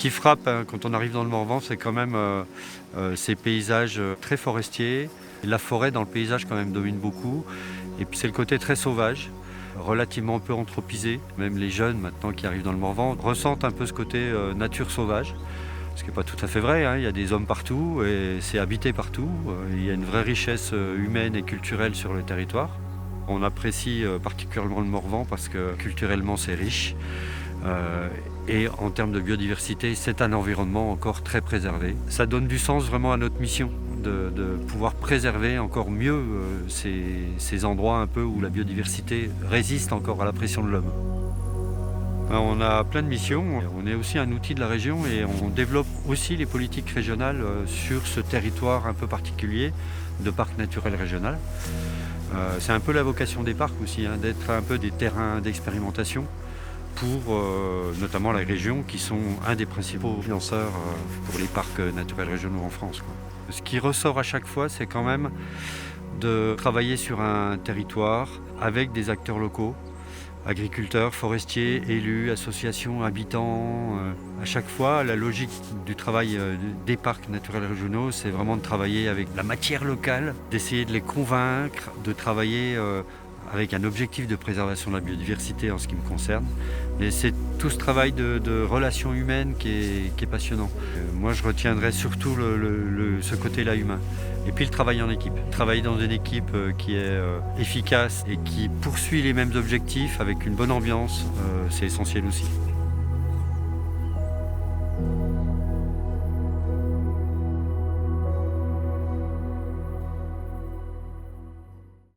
qui frappe quand on arrive dans le Morvan, c'est quand même ces paysages très forestiers. La forêt dans le paysage quand même domine beaucoup. Et puis c'est le côté très sauvage, relativement peu anthropisé. Même les jeunes maintenant qui arrivent dans le Morvan ressentent un peu ce côté nature sauvage. Ce qui n'est pas tout à fait vrai, hein. Il y a des hommes partout et c'est habité partout. Il y a une vraie richesse humaine et culturelle sur le territoire. On apprécie particulièrement le Morvan parce que culturellement c'est riche. Et en termes de biodiversité, c'est un environnement encore très préservé. Ça donne du sens vraiment à notre mission de pouvoir préserver encore mieux ces endroits un peu où la biodiversité résiste encore à la pression de l'homme. On a plein de missions. On est aussi un outil de la région et on développe aussi les politiques régionales sur ce territoire un peu particulier de parc naturel régional. C'est un peu la vocation des parcs aussi, hein, d'être un peu des terrains d'expérimentation pour notamment la région qui sont un des principaux financeurs pour les parcs naturels régionaux en France, quoi. Ce qui ressort à chaque fois, c'est quand même de travailler sur un territoire avec des acteurs locaux, agriculteurs, forestiers, élus, associations, habitants. À chaque fois, la logique du travail des parcs naturels régionaux, c'est vraiment de travailler avec la matière locale, d'essayer de les convaincre, de travailler avec un objectif de préservation de la biodiversité en ce qui me concerne. Et c'est tout ce travail de relations humaines qui est passionnant. Moi, je retiendrai surtout ce côté-là humain. Et puis le travail en équipe. Travailler dans une équipe qui est efficace et qui poursuit les mêmes objectifs avec une bonne ambiance, c'est essentiel aussi.